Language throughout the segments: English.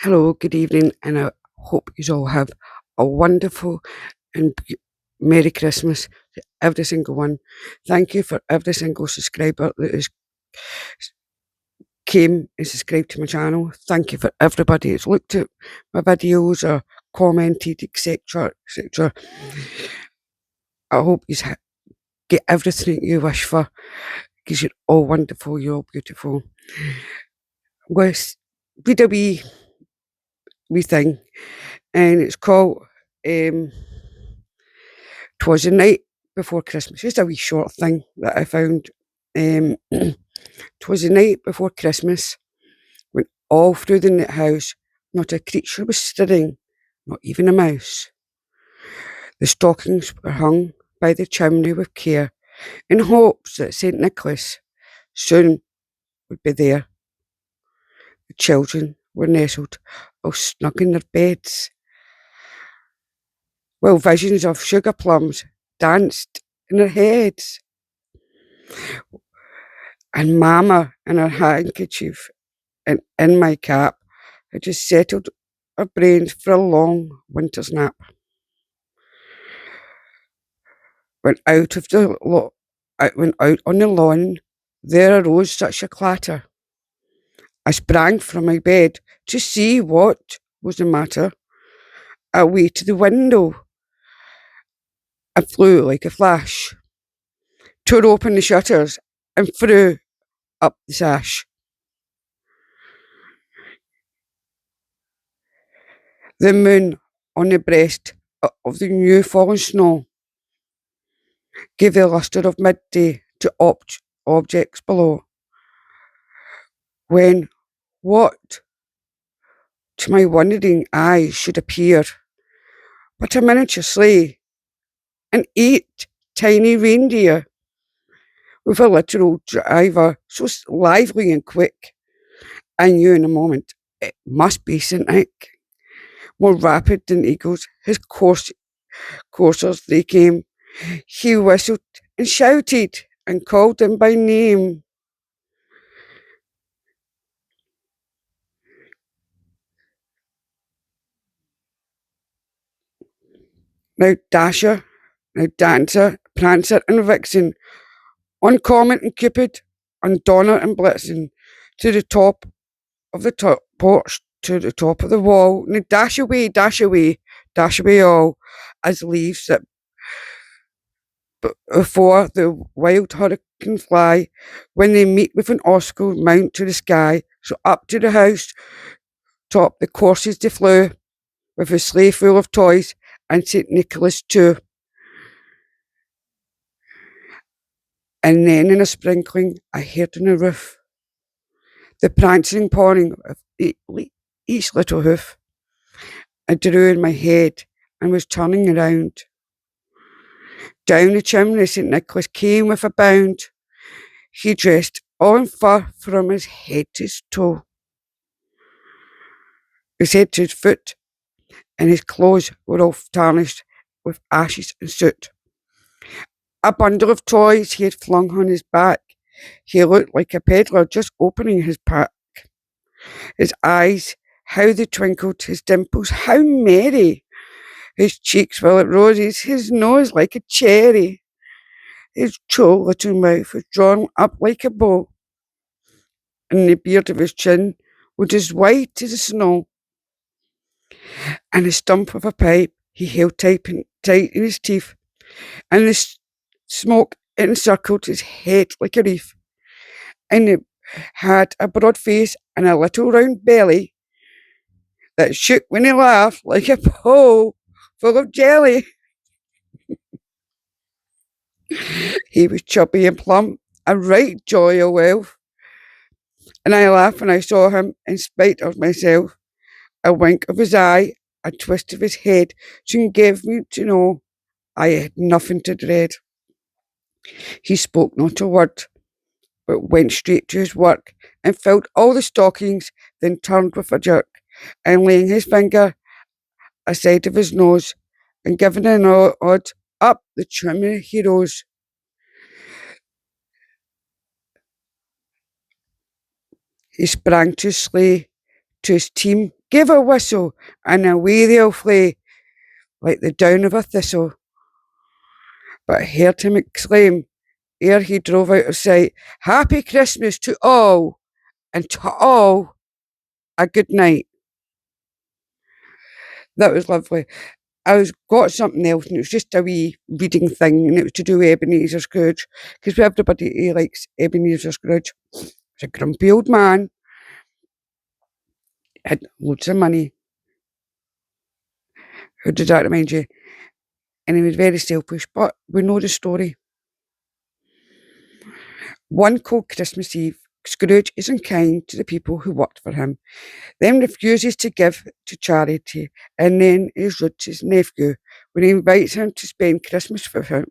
Hello, good evening, and I hope you all have a wonderful and Merry Christmas to every single one. Thank you for every single subscriber that has came and subscribed to my channel. Thank you for everybody that's looked at my videos or commented, etc., etc. I hope you get everything you wish for because you're all wonderful, you're all beautiful. With read a wee thing, and it's called um, "'Twas the Night Before Christmas." Just a wee short thing that I found. 'Twas the night before Christmas, when all through the house not a creature was stirring, not even a mouse. The stockings were hung by the chimney with care, in hopes that St. Nicholas soon would be there. The children were nestled all snug in their beds, while visions of sugar plums danced in their heads, and Mamma in her handkerchief and in my cap had just settled her brains for a long winter's nap. Went out of the I went out on the lawn, there arose such a clatter. I sprang from my bed to see what was the matter. Away to the window I flew like a flash, tore open the shutters and threw up the sash. The moon on the breast of the new fallen snow gave the lustre of midday to objects below. When what to my wondering eyes should appear but a miniature sleigh and 8 tiny reindeer with a literal driver so lively and quick, I knew in a moment it must be St. Nick. More rapid than eagles, his coursers they came. He whistled and shouted and called them by name. Now Dasher, now Dancer, Prancer and Vixen, on Comet and Cupid, on Donner and Blitzen, to the top of the porch, to the top of the wall. Now dash away, dash away, dash away all, as leaves that before the wild hurricane fly, when they meet with an oscar mount to the sky. So up to the house top the courses they flew, with a sleigh full of toys, and St. Nicholas too. And then in a sprinkling I heard on the roof the prancing pawing of each little hoof. I drew in my head and was turning around. Down the chimney St. Nicholas came with a bound. He dressed all in fur from his head to his toe, his head to his foot, and his clothes were all tarnished with ashes and soot. A bundle of toys he had flung on his back. He looked like a peddler just opening his pack. His eyes, how they twinkled, his dimples, how merry. His cheeks were like roses, his nose like a cherry. His droll little mouth was drawn up like a bow, and the beard of his chin was as white as the snow. And the stump of a pipe he held tight in his teeth, and the smoke encircled his head like a reef. And he had a broad face and a little round belly that shook when he laughed like a bowl full of jelly. He was chubby and plump, a right joy of wealth, and I laughed when I saw him in spite of myself. A wink of his eye, a twist of his head, soon gave me to know I had nothing to dread. He spoke not a word, but went straight to his work and filled all the stockings, then turned with a jerk, and laying his finger aside of his nose, and giving a nod, up the chimney he rose. He sprang to his sleigh, to his team Give a whistle, and away they'll flee, like the down of a thistle. But I heard him exclaim, ere he drove out of sight, Happy Christmas to all, and to all a good night. That was lovely. I was got something else, and it was just a wee reading thing, and it was to do with Ebenezer Scrooge, because everybody likes Ebenezer Scrooge. He's a grumpy old man, had loads of money. Who did that remind you? And he was very selfish, but we know the story. One cold Christmas Eve, Scrooge is unkind to the people who worked for him, then refuses to give to charity, and then is rude to his nephew when he invites him to spend Christmas with him.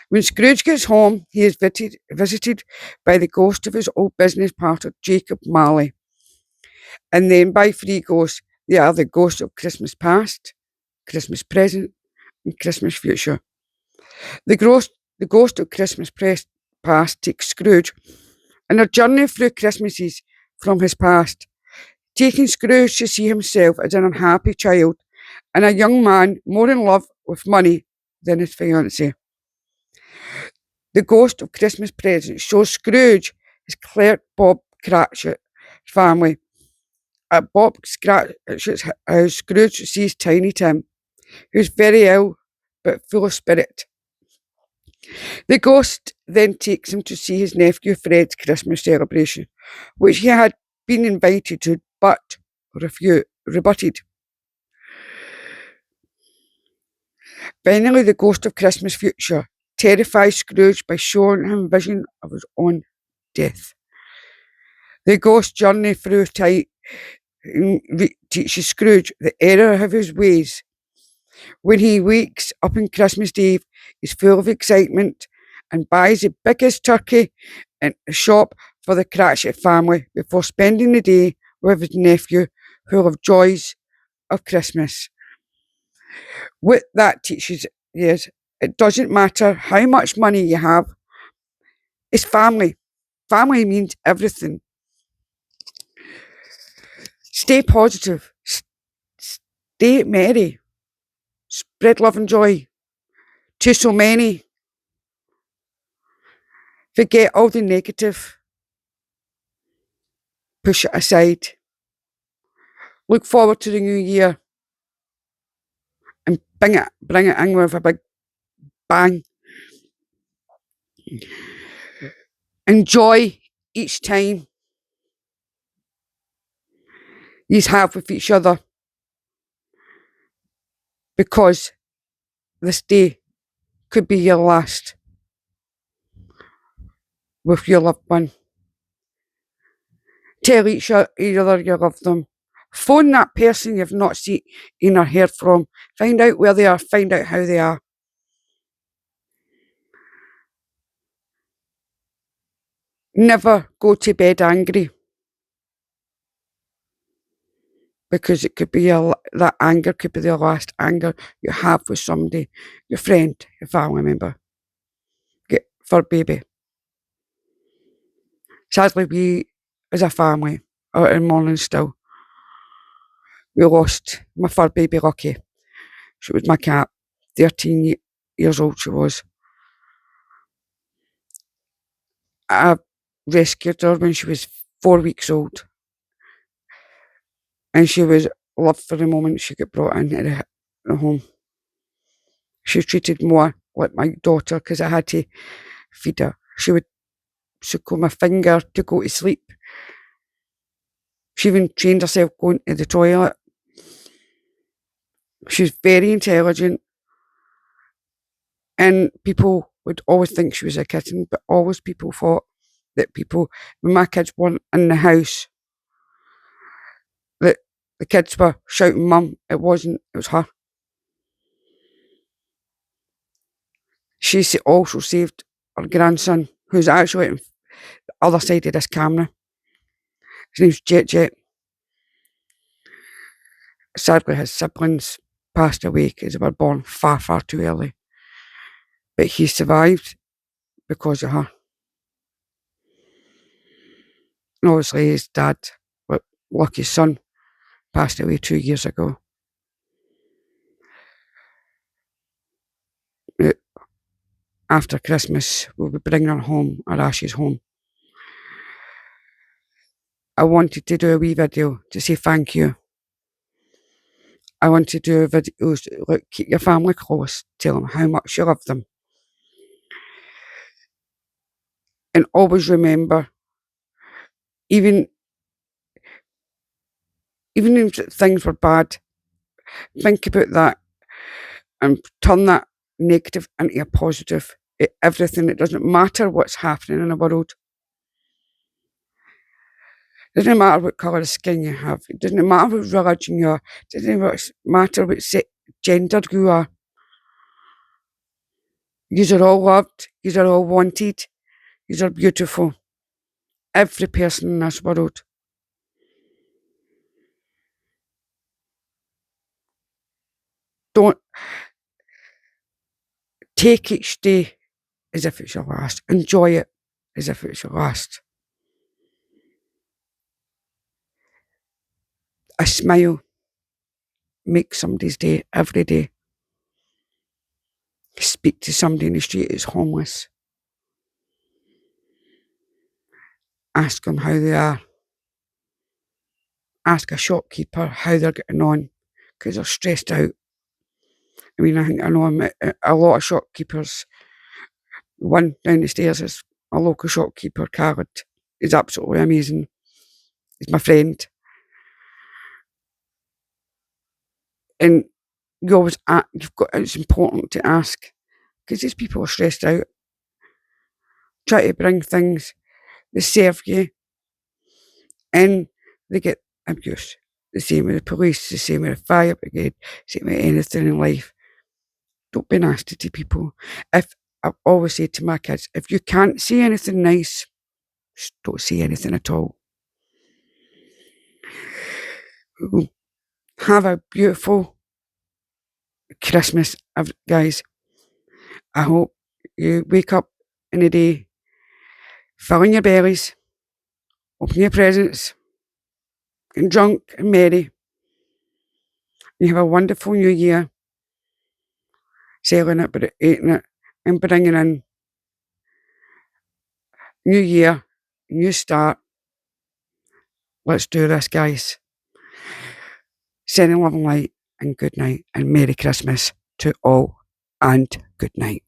When Scrooge gets home, he is visited by the ghost of his old business partner, Jacob Marley, and then by three ghosts. They are the ghost of Christmas past, Christmas present, and Christmas future. The ghost of Christmas past takes Scrooge on a journey through Christmases from his past, taking Scrooge to see himself as an unhappy child and a young man more in love with money than his fiancée. The ghost of Christmas present shows Scrooge his clerk Bob Cratchit's family. At Bob Cratchit's house, Scrooge sees Tiny Tim, who's very ill but full of spirit. The ghost then takes him to see his nephew Fred's Christmas celebration, which he had been invited to but rebutted. Finally, the ghost of Christmas future terrifies Scrooge by showing him a vision of his own death. The ghost's journey through time teaches Scrooge the error of his ways. When he wakes up on Christmas Eve, he's full of excitement and buys the biggest turkey in the shop for the Cratchit family before spending the day with his nephew, full of joys of Christmas. What that teaches is it doesn't matter how much money you have, it's family. Family means everything. Stay positive, stay merry, spread love and joy to so many. Forget all the negative, push it aside. Look forward to the new year and bring it in with a big bang. Enjoy each time you have with each other, because this day could be your last with your loved one. Tell each other you love them. Phone that person you've not seen or heard from. Find out where they are, find out how they are. Never go to bed angry, because it could be that anger could be the last anger you have with somebody, your friend, your family member, for baby. Sadly, we as a family are in mourning still. We lost my fur baby Lucky. She was my cat. 13 years old she was. I rescued her when she was 4 weeks old, and she was loved for the moment she got brought into the home. She was treated more like my daughter because I had to feed her. She would suckle my finger to go to sleep. She even trained herself going to the toilet. She was very intelligent, and people would always think she was a kitten, but always people thought that when my kids weren't in the house, that the kids were shouting mum. It wasn't, it was her. She also saved her grandson, who's actually on the other side of this camera. His name's Jet. Sadly, his siblings passed away because they were born far, far too early. But he survived because of her. And obviously his dad, Lucky's son, passed away 2 years ago. After Christmas, we'll be bringing her home, her ashes home. I wanted to do a wee video to say thank you. I want to do videos, like, keep your family close, tell them how much you love them. And always remember, even if things were bad, think about that and turn that negative into a positive. Everything, it doesn't matter what's happening in the world. It doesn't matter what colour of skin you have. It doesn't matter what religion you are. It doesn't matter what gender you are. You're all loved. You're all wanted. You're beautiful. Every person in this world. Don't take each day as if it's your last. Enjoy it as if it's your last. A smile makes somebody's day every day. Speak to somebody in the street who's homeless. Ask them how they are. Ask a shopkeeper how they're getting on, because they're stressed out. I mean, I think I know a lot of shopkeepers. One down the stairs is a local shopkeeper, Khaled. He's absolutely amazing. He's my friend. And it's important to ask, because these people are stressed out. Try to bring things, they serve you, and they get abuse. The same with the police, the same with the fire brigade, the same with anything in life. Don't be nasty to people. I've always said to my kids, if you can't see anything nice, just don't see anything at all. Have a beautiful Christmas, guys. I hope you wake up in the day, filling your bellies, open your presents, getting drunk and merry. You have a wonderful new year, selling it, but eating it, and bringing in new year, new start. Let's do this, guys. Sending love and light, and good night, and Merry Christmas to all, and good night.